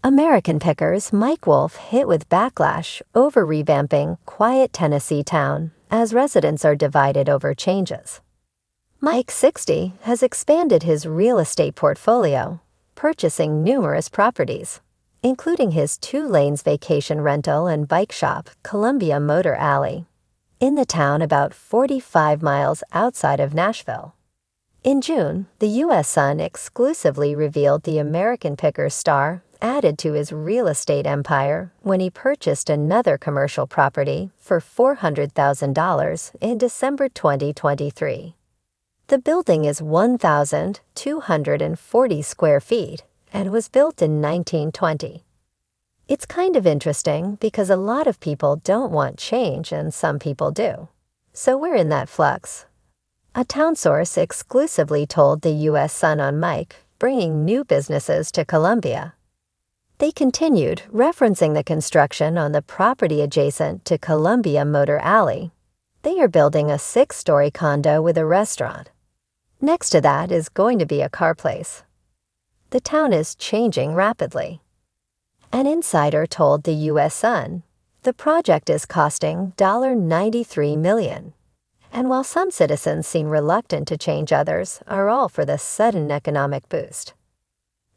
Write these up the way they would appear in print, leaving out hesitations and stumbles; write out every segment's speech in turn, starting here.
American pickers Mike Wolfe hit with backlash over revamping quiet Tennessee town as residents are divided over changes. Mike, 60, has expanded his real estate portfolio, purchasing numerous properties, including his 2-lanes vacation rental and bike shop, Columbia Motor Alley, in the town about 45 miles outside of Nashville. In June, the U.S. Sun exclusively revealed the American picker star added to his real estate empire when he purchased another commercial property for $400,000 in December 2023. The building is 1,240 square feet and was built in 1920. It's kind of interesting because a lot of people don't want change and some people do. So we're in that flux. A town source exclusively told the U.S. Sun on Mike, bringing new businesses to Columbia. They continued, referencing the construction on the property adjacent to Columbia Motor Alley. They are building a 6-story condo with a restaurant. Next to that is going to be a car place. The town is changing rapidly. An insider told the U.S. Sun, the project is costing $93 million. And while some citizens seem reluctant to change, others are all for the sudden economic boost.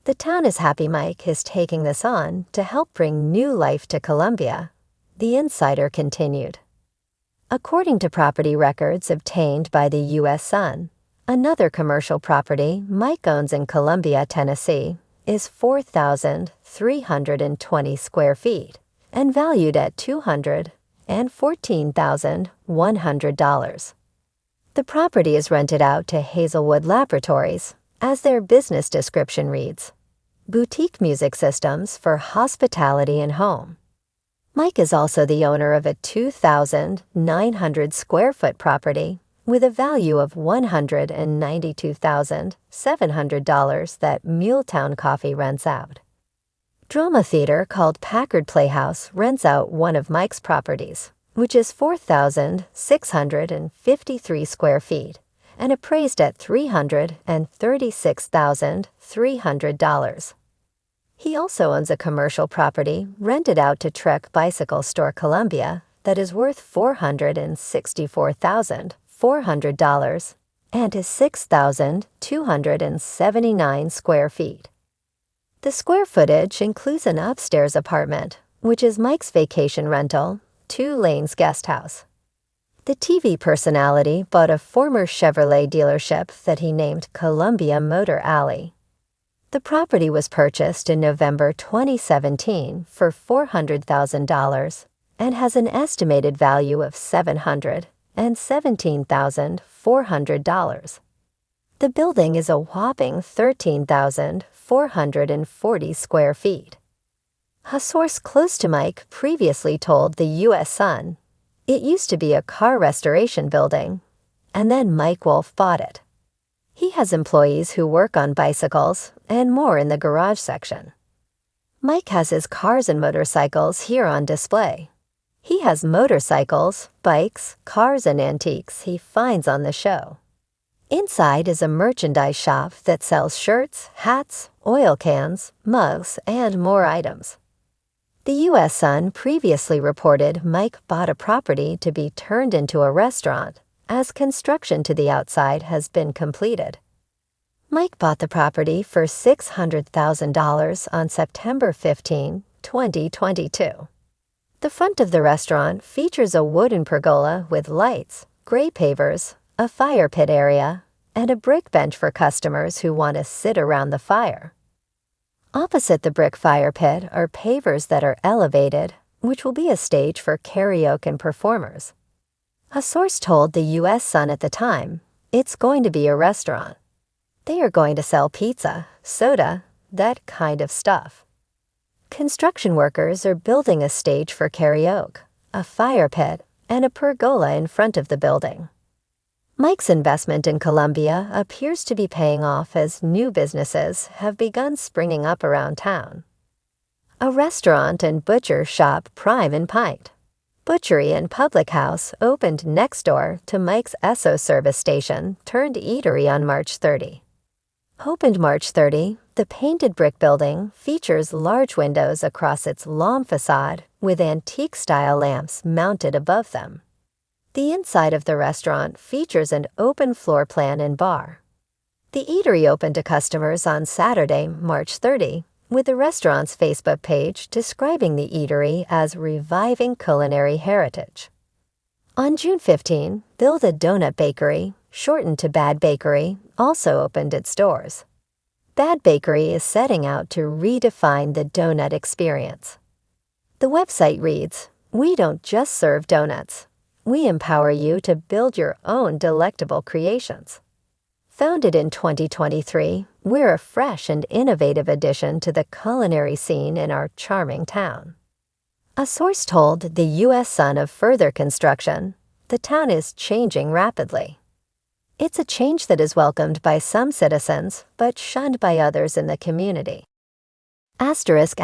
The town is happy Mike is taking this on to help bring new life to Columbia, the insider continued. According to property records obtained by the U.S. Sun, another commercial property Mike owns in Columbia, Tennessee, is 4,320 square feet and valued at $214,100. The property is rented out to Hazelwood Laboratories, as their business description reads, boutique music systems for hospitality and home. Mike is also the owner of a 2,900 square foot property with a value of $192,700 that Muletown Coffee rents out. Drama theater called Packard Playhouse rents out one of Mike's properties, which is 4,653 square feet and appraised at $336,300. He also owns a commercial property rented out to Trek Bicycle Store Columbia that is worth $464,400 and is 6,279 square feet. The square footage includes an upstairs apartment, which is Mike's vacation rental, 2-lanes guest house. The TV personality bought a former Chevrolet dealership that he named Columbia Motor Alley. The property was purchased in November 2017 for $400,000 and has an estimated value of $717,400. The building is a whopping 13,440 square feet. A source close to Mike previously told the U.S. Sun, it used to be a car restoration building, and then Mike Wolfe bought it. He has employees who work on bicycles and more in the garage section. Mike has his cars and motorcycles here on display. He has motorcycles, bikes, cars, and antiques he finds on the show. Inside is a merchandise shop that sells shirts, hats, oil cans, mugs, and more items. The U.S. Sun previously reported Mike bought a property to be turned into a restaurant, as construction to the outside has been completed. Mike bought the property for $600,000 on September 15, 2022. The front of the restaurant features a wooden pergola with lights, gray pavers, a fire pit area, and a brick bench for customers who want to sit around the fire. Opposite the brick fire pit are pavers that are elevated, which will be a stage for karaoke and performers. A source told the U.S. Sun at the time, it's going to be a restaurant. They are going to sell pizza, soda, that kind of stuff. Construction workers are building a stage for karaoke, a fire pit, and a pergola in front of the building. Mike's investment in Columbia appears to be paying off as new businesses have begun springing up around town. A restaurant and butcher shop Prime and Pint. Butchery and Public House opened next door to Mike's Esso service station turned eatery on March 30. Opened March 30, The painted brick building features large windows across its long facade with antique-style lamps mounted above them. The inside of the restaurant features an open floor plan and bar. The eatery opened to customers on Saturday, March 30, with the restaurant's Facebook page describing the eatery as reviving culinary heritage. On June 15, Build a Donut Bakery, shortened to Bad Bakery, also opened its doors. Bad Bakery is setting out to redefine the donut experience. The website reads, "We don't just serve donuts. We empower you to build your own delectable creations." Founded in 2023, we're a fresh and innovative addition to the culinary scene in our charming town. A source told the U.S. Sun of further construction, the town is changing rapidly. It's a change that is welcomed by some citizens, but shunned by others in the community. Asterisk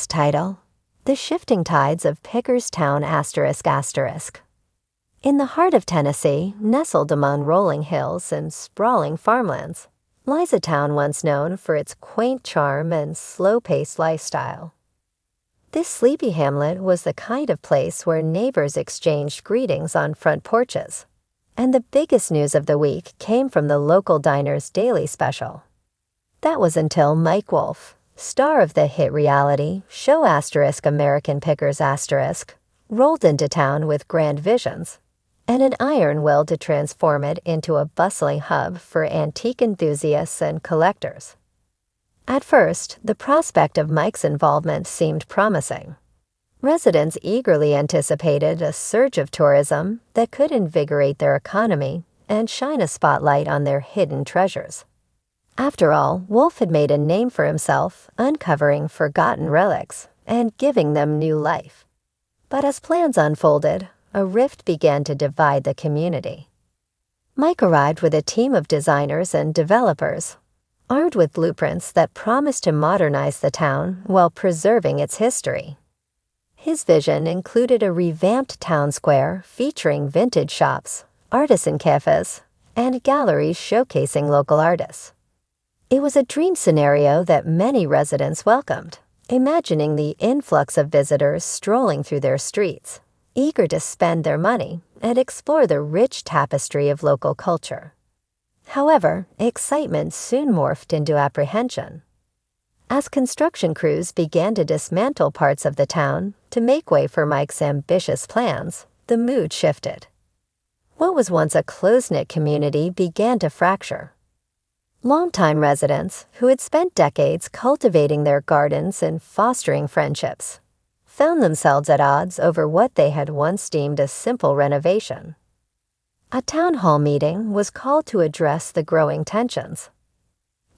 title, The Shifting Tides of Pickerstown ***. In the heart of Tennessee, nestled among rolling hills and sprawling farmlands, lies a town once known for its quaint charm and slow-paced lifestyle. This sleepy hamlet was the kind of place where neighbors exchanged greetings on front porches, and the biggest news of the week came from the local diner's daily special. That was until Mike Wolfe, star of the hit reality show American Pickers ***, rolled into town with grand visions and an iron will to transform it into a bustling hub for antique enthusiasts and collectors. At first, the prospect of Mike's involvement seemed promising. Residents eagerly anticipated a surge of tourism that could invigorate their economy and shine a spotlight on their hidden treasures. After all, Wolfe had made a name for himself, uncovering forgotten relics and giving them new life. But as plans unfolded, a rift began to divide the community. Mike arrived with a team of designers and developers, armed with blueprints that promised to modernize the town while preserving its history. His vision included a revamped town square featuring vintage shops, artisan cafes, and galleries showcasing local artists. It was a dream scenario that many residents welcomed, imagining the influx of visitors strolling through their streets, eager to spend their money and explore the rich tapestry of local culture. However, excitement soon morphed into apprehension. As construction crews began to dismantle parts of the town to make way for Mike's ambitious plans, the mood shifted. What was once a close-knit community began to fracture. Longtime residents, who had spent decades cultivating their gardens and fostering friendships, found themselves at odds over what they had once deemed a simple renovation. A town hall meeting was called to address the growing tensions.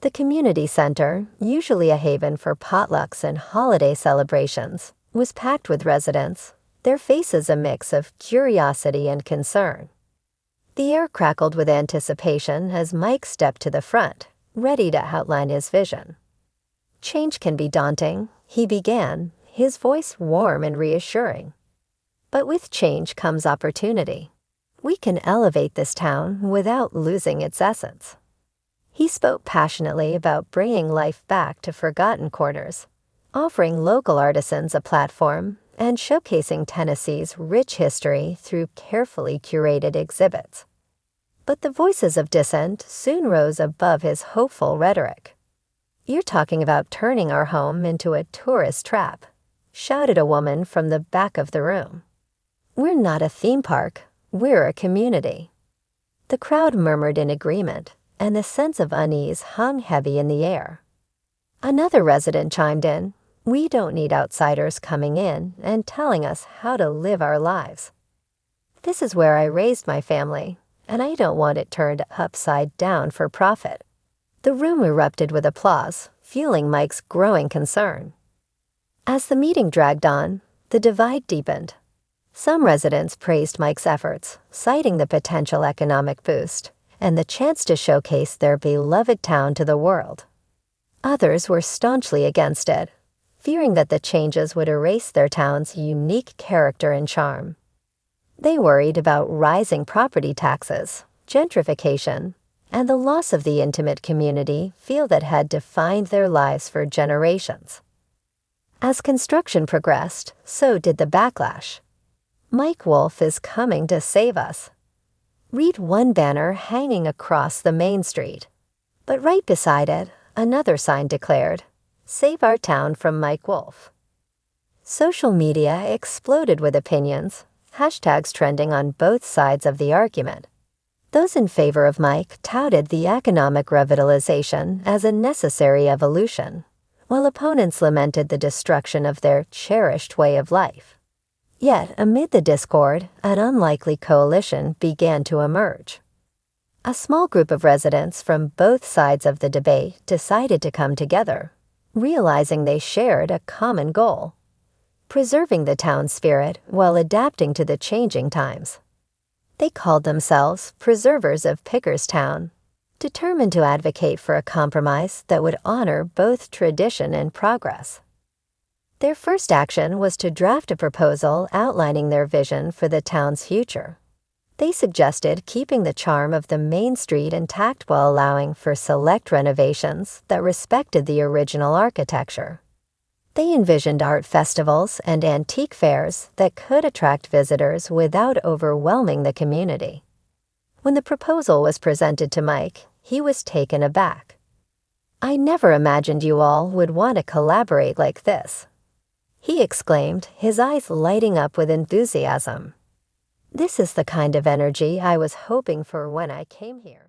The community center, usually a haven for potlucks and holiday celebrations, was packed with residents, their faces a mix of curiosity and concern. The air crackled with anticipation as Mike stepped to the front, ready to outline his vision. "Change can be daunting," he began, his voice warm and reassuring. "But with change comes opportunity. We can elevate this town without losing its essence." He spoke passionately about bringing life back to forgotten corners, offering local artisans a platform and showcasing Tennessee's rich history through carefully curated exhibits. But the voices of dissent soon rose above his hopeful rhetoric. "You're talking about turning our home into a tourist trap," shouted a woman from the back of the room. "We're not a theme park, we're a community." The crowd murmured in agreement, and the sense of unease hung heavy in the air. Another resident chimed in, "We don't need outsiders coming in and telling us how to live our lives. This is where I raised my family, and I don't want it turned upside down for profit." The room erupted with applause, fueling Mike's growing concern. As the meeting dragged on, the divide deepened. Some residents praised Mike's efforts, citing the potential economic boost and the chance to showcase their beloved town to the world. Others were staunchly against it, fearing that the changes would erase their town's unique character and charm. They worried about rising property taxes, gentrification, and the loss of the intimate community feel that had defined their lives for generations. As construction progressed, so did the backlash. Mike Wolfe is coming to save us. Read one banner hanging across the main street. But right beside it, another sign declared, "Save our town from Mike Wolfe." Social media exploded with opinions, hashtags trending on both sides of the argument. Those in favor of Mike touted the economic revitalization as a necessary evolution, while opponents lamented the destruction of their cherished way of life. Yet, amid the discord, an unlikely coalition began to emerge. A small group of residents from both sides of the debate decided to come together, realizing they shared a common goal: preserving the town's spirit while adapting to the changing times. They called themselves Preservers of Pickerstown, determined to advocate for a compromise that would honor both tradition and progress. Their first action was to draft a proposal outlining their vision for the town's future. They suggested keeping the charm of the main street intact while allowing for select renovations that respected the original architecture. They envisioned art festivals and antique fairs that could attract visitors without overwhelming the community. When the proposal was presented to Mike, he was taken aback. "I never imagined you all would want to collaborate like this," he exclaimed, his eyes lighting up with enthusiasm. "This is the kind of energy I was hoping for when I came here."